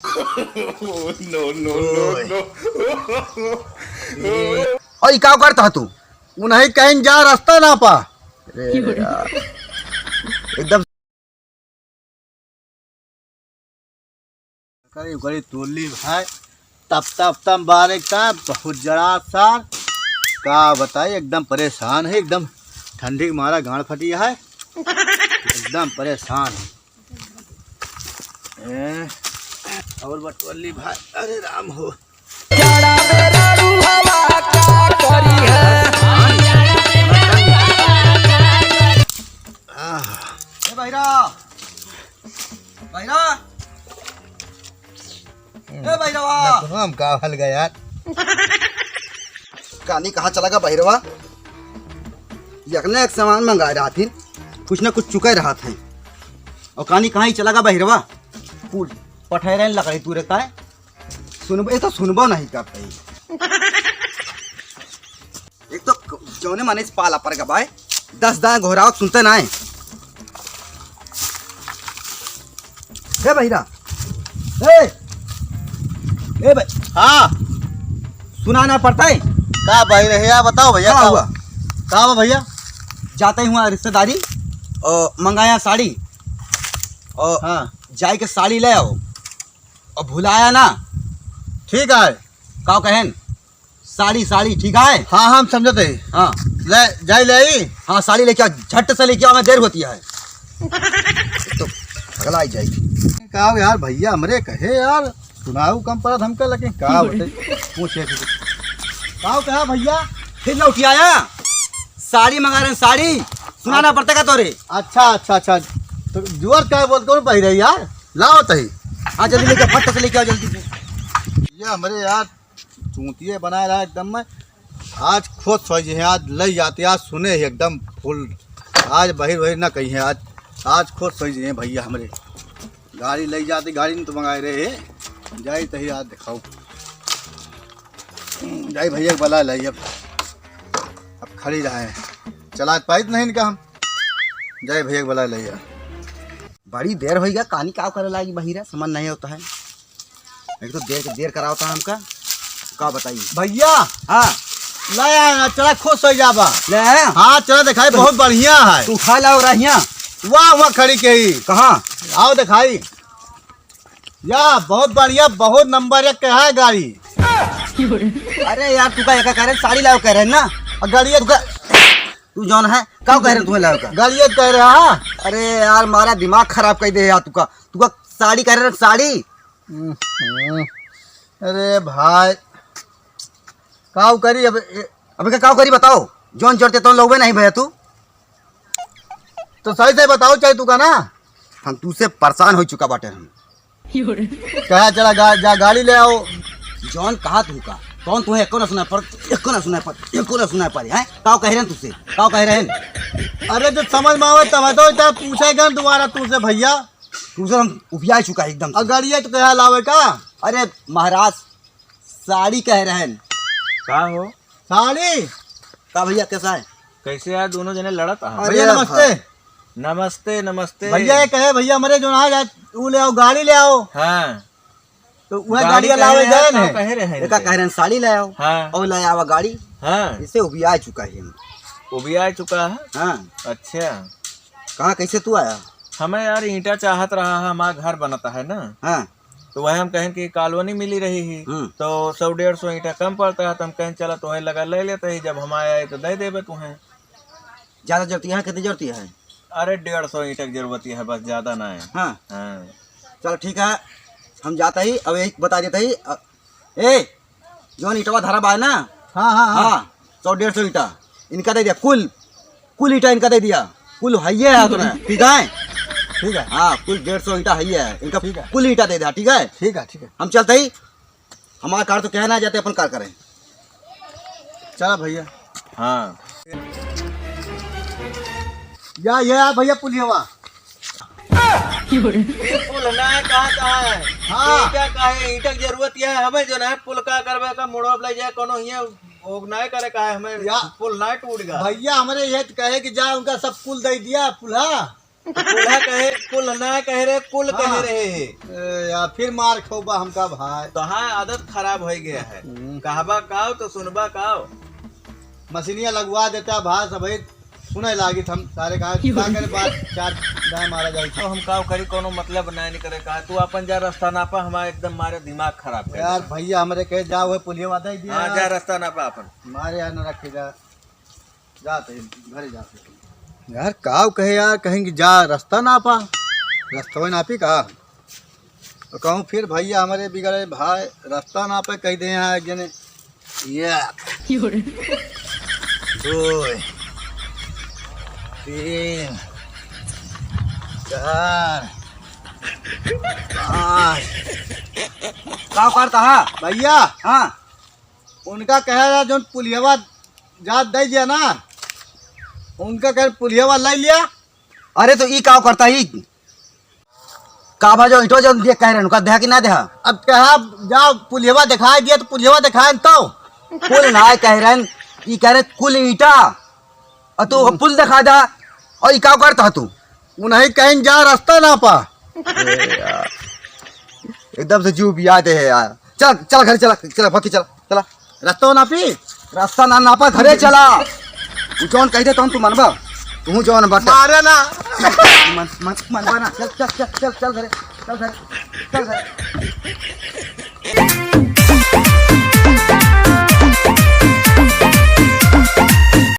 No no no no. और क्या करता तू? उन्हें कहीं जा रास्ता ना पा। अरे यार, एकदम करी करी तोली भाई। तब तब तब बारे का बहुत जड़ा सार का बताई, एकदम परेशान है। एकदम ठंडी के मारा गांड फटी है, एकदम परेशान है। और बटवली भाई, अरे राम हो। भाईरा भाईरा भैरवा, हम का हल गया यार। कहानी कहाँ चला गया भैरवा? यकने एक सामान मंगा रहा थी, कुछ ना कुछ चुका रहा था। और कहानी कहाँ ही चला गया भैरवा? पुल पठहरे लकड़ी तू रहता है, सुनबो ये तो सुनबो नहीं कर पाई। एक तो जौने माने से पाला पर भाई 10 दाएं घोराव सुनते ना है। हे भैरा, ए भाई, हाँ सुनाना पड़ता है का भाई भैया? बताओ भैया क्या हुआ? कहा भैया? जाते ही हुआ रिश्तेदारी और मंगाया साड़ी, और हाँ जाए के साड़ी ले आओ और भुलाया ना। ठीक है का कहन साड़ी साड़ी ठीक है। हाँ हम समझते हैं। हाँ ले जाए ले आई। हाँ साड़ी लेके आओ, झट से लेके आओ, हमें देर होती है। तो अगला आई जाएगी। कहा यार भैया हमरे कहे यार सुनाऊ कम पड़ा हमका, लेकिन का पूछे का कहा भैया? फिर ना उठी आया, साड़ी मंगा रहे साड़ी, सुनाना पड़ता का तोरे? अच्छा अच्छा अच्छा, तो जोर क्या बोलते हो भाई यार? लाओ तही। हाँ जल्दी लेके फट से लेके आओ जल्दी से। ये हमारे यार चूतिए बना रहा एकदम में। आज खुद सोच है, आज ले जाते, आज सुने है एकदम फुल। आज बहिर बहिर ना कही है, आज खुद सोच है भैया हमारे। गाड़ी ले जाती, गाड़ी में तो मंगाए रहे है, जाई तही आज दिखाओ। जाई भैया बला लाई, अब खड़ी रहा है, चला पाई नहीं इनका। हम जाए भैया बला लाई। बड़ी देर हो गया, कहानी का करे लागी बहिरा समझ नहीं होता है। एक तो देर करा होता है हमका, का बताइए भैया? हाँ लाया, चला खुश हो जाबा ले। हाँ चला दिखाई, बहुत बढ़िया है। तू खा लाओ रहिया। वाह वाह खड़ी के ही कहाँ आओ दिखाई या, बहुत बढ़िया, बहुत नंबर 1 का है गाड़ी। अरे यार तू का एक कह रहे साड़ी लाओ कह रहे ना, और गाड़ी तू जौन है का कह रहे तुम्हें लाओ का गाड़ी कह रहे? हाँ अरे यार मारा दिमाग खराब कर दे यार। तू का साड़ी कह रहे साड़ी। अरे भाई काव करी अब का काव करी बताओ? जौन जड़ते तो लोगे नहीं भैया, तू तो सही से बताओ चाहे तू का ना। हम तू से परेशान हो चुका बाटे। हम कहा चला जा गाड़ी ले आओ। जॉन कहा तू का कौन तुम्हें एको ना सुना पर है का कह रहे हैं तुझसे? का कह रहे हैं? अरे जो समझ में आवे तब तो पूछेगा दोबारा तुझसे भैया। तुझसे हम उबिया चुका है एकदम। गाड़िया तो कहा लावे का? अरे महाराज साड़ी कह रहे हैं। का हो साड़ी का भैया? कैसा है? कैसे यार दोनों जने लड़त? भैया नमस्ते। नमस्ते नमस्ते भैया ये कहे भैया हमारे जो ना तू ले आओ, गाड़ी ले आओ। हाँ तो वह गाड़ी लावे गए ना, कह रहे हैं कह रहे हैं साड़ी ले आओ। हाँ और ले आवा गाड़ी। हाँ इसे उबिया चुका है। वो भी आ चुका है। हाँ अच्छा कहाँ कैसे तू आया? हमें यार ईंटा चाहत रहा है, हमारा घर बनता है ना। हाँ तो वह हम कहें कि कॉलोनी मिली रही है, तो 100-150 ईंटा कम पड़ता है। तो हम कहें चला तुम्हें लगा ले लेते ही, जब हम आए तो दे देवे तुम्हें। ज्यादा जरूरत है? कितनी जरूरत है? अरे 150 ईंटा की जरूरत है बस, ज्यादा ना है। हाँ हाँ चलो ठीक है, हम जाता ही अब एक बता देता ही। ए जो ईटवा धरा बा है ना, हाँ हाँ हाँ 100-150 ईंटा इनका दे दिया। कुल ईंटा इनका दे दिया, कुल है तुम्हें। ठीक है ठीक है। हाँ कुल 150 ईंटा है इनका, कुल ईंटा दे दिया। ठीक है ठीक है ठीक है। हम चलते ही, हमारा कार तो कहना जाते अपन कार करें। चला भैया। हाँ या ये भैया पुलिया पुल ना है कहाँ है? हाँ क्या कहे ईंटा की जरूरत है हमें, जो है पुल का करवे का मोड़ो ले जाए कोनो हिया वो ना करे का है हमें। पुल ना टूट गया भैया। हमारे ये कहे कि जा उनका सब पुल दे दिया पुला। कुल्हा कहे कुल ना कह रहे कुल कह हाँ। रहे हैं। यार फिर मार खोबा हमका भाई। तो हाँ आदत खराब हो गया है। कहबा काओ तो सुनबा काओ। मशीनिया लगवा देता भाई सब सुने लागी हम सारे कहा क्या करे बात चार दाएं मारा जाए। तो हम काओ करी कोनो मतलब नहीं करे कहा तू अपन जा रास्ता नापा हमारा एकदम मारे दिमाग खराब कर यार भैया हमारे कहे जा हुए पुलिया वादा ही हाँ दिया जा रास्ता नापा अपन। मारे यार न रखे जा जाते घरे जाते यार काव कहे यार कहेंगे जा रास्ता नापा रास्ता वही नापी कहा तो कहूँ फिर भैया हमारे बिगड़े भाई रास्ता नापे कह दे यहाँ एक जने ये 2 3 4 5 का करता है भैया। हाँ उनका कहे जो पुलियावा जात दे दिया ना उनका कहे पुलियावा ले लिया। अरे तो ई का करता ही का भाजो इटो जो देख कह रहे उनका देहा कि ना देहा। अब कहा जाओ पुलियावा दिखाई दिया तो पुलियावा दिखाए तो पुल ना कह रहे ई कह रहे कुल ईटा और तू पुल दिखा दा और ई का करता तू उन्हें कहीं जा रास्ता ना पा। एकदम से जीव भी याद है यार। चल चल घर चला चला फकी चला चला रास्ता ना पी रास्ता ना नापा घरे चला तू जौन कह दे तू मनबा तू जौन बता मारे ना मनबा ना चल चल चल चल चल घरे चल घरे चल घरे।